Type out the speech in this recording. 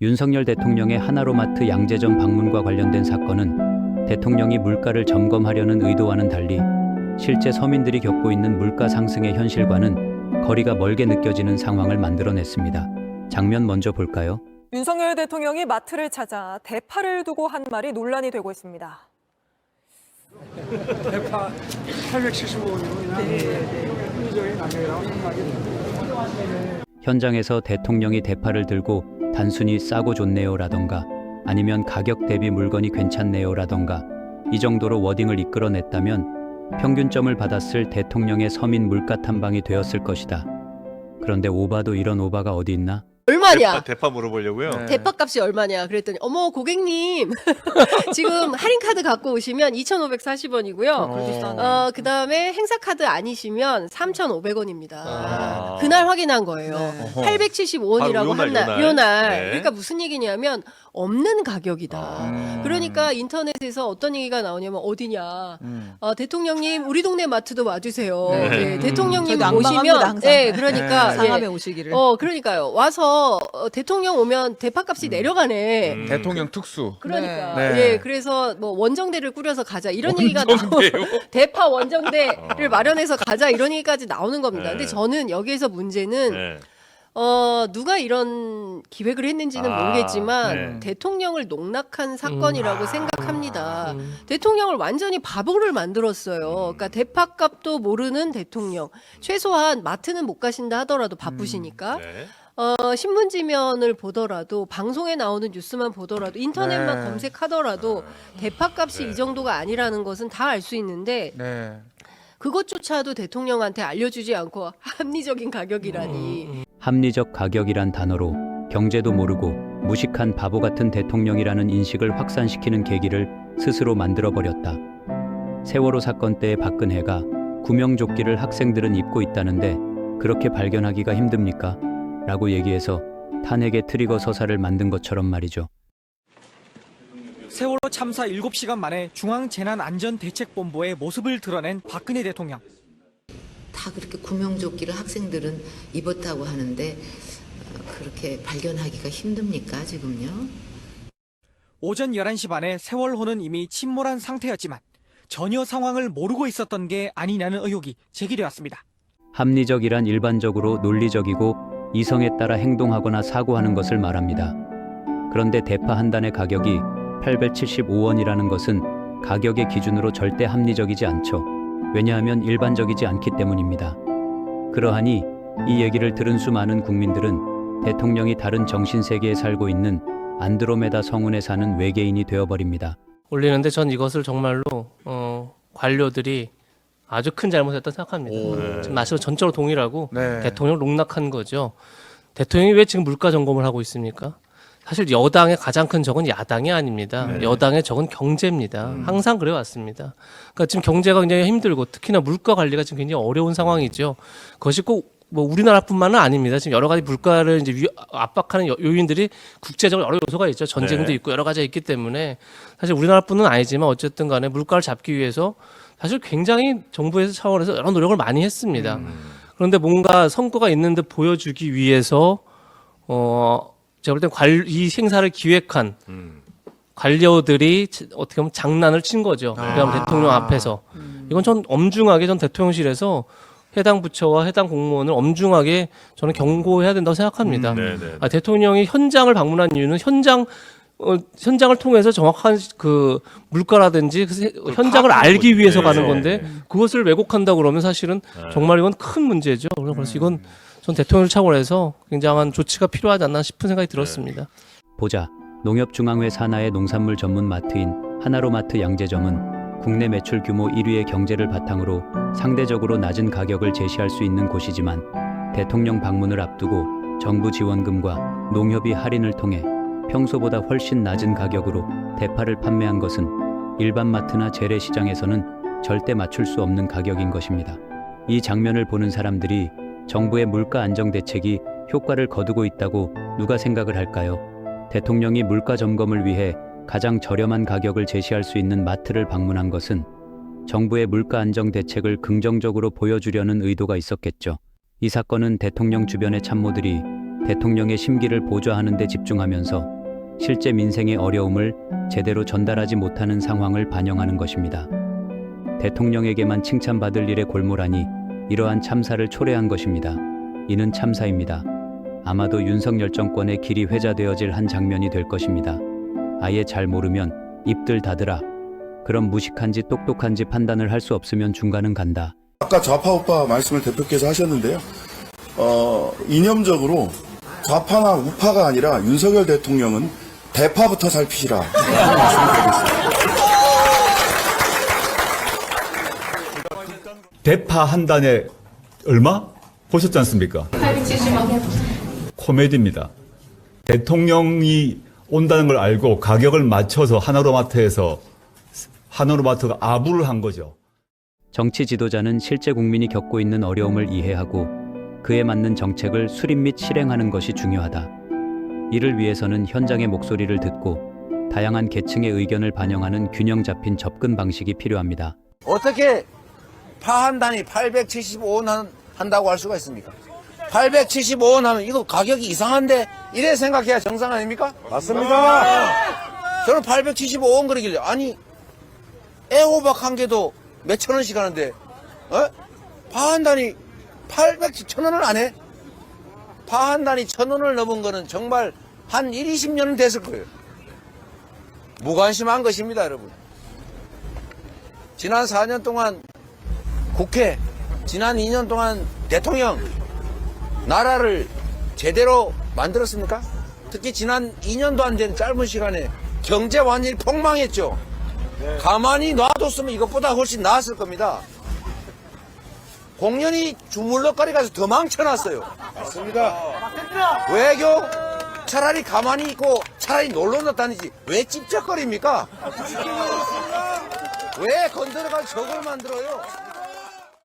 윤석열 대통령의 하나로마트 양재점 방문과 관련된 사건은 대통령이 물가를 점검하려는 의도와는 달리 실제 서민들이 겪고 있는 물가 상승의 현실과는 거리가 멀게 느껴지는 상황을 만들어냈습니다. 장면 먼저 볼까요? 윤석열 대통령이 마트를 찾아 대파를 두고 한 말이 논란이 되고 있습니다. 대파 875원이면 합리적인 가격이라고 생각이 듭니다. 현장에서 대통령이 대파를 들고 단순히 싸고 좋네요라던가 아니면 가격 대비 물건이 괜찮네요라던가 이 정도로 워딩을 이끌어냈다면 평균점을 받았을 대통령의 서민 물가 탐방이 되었을 것이다. 그런데 오바도 이런 오바가 어디 있나? 얼마냐? 대파 물어보려고요. 네. 대파값이 얼마냐? 그랬더니 어머 고객님 지금 할인카드 갖고 오시면 2,540원이고요. 그다음에 행사카드 아니시면 3,500원입니다. 그날 확인한 거예요. 네. 875원이라고 한 날. 요 날. 네. 그러니까 무슨 얘기냐면 없는 가격이다. 그러니까 인터넷에서 어떤 얘기가 나오냐면 어디냐? 대통령님 우리 동네 마트도 와주세요. 네, 대통령님 저희도 오시면 앙방합니다, 항상. 네, 그러니까 상암에 예. 오시기를. 그러니까요. 와서 대통령 오면 대파값이 내려가네. 대통령 특수. 그러니까 네. 예, 그래서 뭐 원정대를 꾸려서 가자 이런 얘기가 대파 원정대를 마련해서 가자 이런 얘기까지 나오는 겁니다. 근데 저는 여기에서 문제는 네. 누가 이런 기획을 했는지는 모르겠지만 네. 대통령을 농락한 사건이라고 생각합니다. 대통령을 완전히 바보를 만들었어요. 그러니까 대파값도 모르는 대통령. 최소한 마트는 못 가신다 하더라도 바쁘시니까. 네. 신문지면을 보더라도 방송에 나오는 뉴스만 보더라도 인터넷만 네. 검색하더라도 대파값이 이 정도가 아니라는 것은 다 알 수 있는데 네. 그것조차도 대통령한테 알려주지 않고 합리적인 가격이라니. 합리적 가격이란 단어로 경제도 모르고 무식한 바보 같은 대통령이라는 인식을 확산시키는 계기를 스스로 만들어버렸다. 세월호 사건 때의 박근혜가 구명조끼를 학생들은 입고 있다는데 그렇게 발견하기가 힘듭니까? 라고 얘기해서 탄핵의 트리거 서사를 만든 것처럼 말이죠. 세월호 참사 7시간 만에 중앙재난안전대책본부의 모습을 드러낸 박근혜 대통령. 다 그렇게 구명조끼를 학생들은 입었다고 하는데 그렇게 발견하기가 힘듭니까 지금요? 오전 11시 반에 세월호는 이미 침몰한 상태였지만 전혀 상황을 모르고 있었던 게 아니냐는 의혹이 제기되었습니다. 합리적이란 일반적으로 논리적이고 이성에 따라 행동하거나 사고하는 것을 말합니다. 그런데 대파 한 단의 가격이 875원이라는 것은 가격의 기준으로 절대 합리적이지 않죠. 왜냐하면 일반적이지 않기 때문입니다. 그러하니 이 얘기를 들은 수많은 국민들은 대통령이 다른 정신세계에 살고 있는 안드로메다 성운에 사는 외계인이 되어버립니다. 올리는데 전 이것을 정말로 관료들이 아주 큰 잘못했다고 생각합니다. 지금 말씀은 전적으로 동일하고 네. 대통령을 농락한 거죠. 대통령이 왜 지금 물가 점검을 하고 있습니까? 사실 여당의 가장 큰 적은 야당이 아닙니다. 여당의 적은 경제입니다. 항상 그래왔습니다. 그러니까 지금 경제가 굉장히 힘들고 특히나 물가 관리가 지금 굉장히 어려운 상황이죠. 그것이 꼭 뭐 우리나라뿐만은 아닙니다. 지금 여러 가지 물가를 이제 압박하는 요인들이 국제적으로 여러 요소가 있죠. 전쟁도 네. 있고 여러 가지가 있기 때문에 사실 우리나라뿐은 아니지만 어쨌든 간에 물가를 잡기 위해서 사실 굉장히 정부에서 차원에서 여러 노력을 많이 했습니다. 그런데 뭔가 성과가 있는 듯 보여주기 위해서 제가 볼 땐 이 행사를 기획한 관료들이 어떻게 보면 장난을 친 거죠. 그냥 대통령 앞에서. 이건 전 엄중하게 전 대통령실에서 해당 부처와 해당 공무원을 엄중하게 저는 경고해야 된다고 생각합니다. 대통령이 현장을 방문한 이유는 현장을 통해서 정확한 그 물가라든지 현장을 알기 위해서 가는 건데 그것을 왜곡한다 그러면 사실은 정말 이건 큰 문제죠. 그래서 이건 전 대통령 차원에서 굉장한 조치가 필요하지 않나 싶은 생각이 들었습니다. 보자. 농협중앙회 산하의 농산물 전문 마트인 하나로마트 양재점은 국내 매출 규모 1위의 경제를 바탕으로 상대적으로 낮은 가격을 제시할 수 있는 곳이지만 대통령 방문을 앞두고 정부 지원금과 농협이 할인을 통해 평소보다 훨씬 낮은 가격으로 대파를 판매한 것은 일반 마트나 재래시장에서는 절대 맞출 수 없는 가격인 것입니다. 이 장면을 보는 사람들이 정부의 물가 안정 대책이 효과를 거두고 있다고 누가 생각을 할까요? 대통령이 물가 점검을 위해 가장 저렴한 가격을 제시할 수 있는 마트를 방문한 것은 정부의 물가 안정 대책을 긍정적으로 보여주려는 의도가 있었겠죠. 이 사건은 대통령 주변의 참모들이 대통령의 심기를 보좌하는 데 집중하면서 실제 민생의 어려움을 제대로 전달하지 못하는 상황을 반영하는 것입니다. 대통령에게만 칭찬받을 일에 골몰하니 이러한 참사를 초래한 것입니다. 이는 참사입니다. 아마도 윤석열 정권의 길이 회자되어질 한 장면이 될 것입니다. 아예 잘 모르면 입들 닫으라. 그럼 무식한지 똑똑한지 판단을 할 수 없으면 중간은 간다. 아까 좌파 우파 말씀을 대표께서 하셨는데요. 이념적으로 좌파나 우파가 아니라 윤석열 대통령은 대파부터 살피시라. 말씀드리겠습니다. 대파 한 단에 얼마? 보셨지 않습니까? 870만. 코미디입니다. 대통령이 온다는 걸 알고 가격을 맞춰서 하나로마트가 아부를 한 거죠. 정치 지도자는 실제 국민이 겪고 있는 어려움을 이해하고 그에 맞는 정책을 수립 및 실행하는 것이 중요하다. 이를 위해서는 현장의 목소리를 듣고 다양한 계층의 의견을 반영하는 균형 잡힌 접근 방식이 필요합니다. 어떻게 파 한 단위 875원 한다고 할 수가 있습니까? 875원 하면 이거 가격이 이상한데 이래 생각해야 정상 아닙니까? 맞습니다. 저는 875원 그러길래 아니 애호박 한 개도 몇천 원씩 하는데 파 한 단위 1,000원을 안 해? 파 한 단위 1,000원을 넘은 거는 정말 한 20년은 됐을 거예요. 무관심한 것입니다, 여러분. 지난 4년 동안 국회, 지난 2년 동안 대통령, 나라를 제대로 만들었습니까? 특히 지난 2년도 안 된 짧은 시간에 경제 완전히 폭망했죠. 가만히 놔뒀으면 이것보다 훨씬 나았을 겁니다. 공연히 주물럭거리 가서 더 망쳐놨어요. 맞습니다. 외교 차라리 가만히 있고 차라리 놀러 다니지 왜 찝쩍거립니까? 왜 건드려가지고 저걸 만들어요?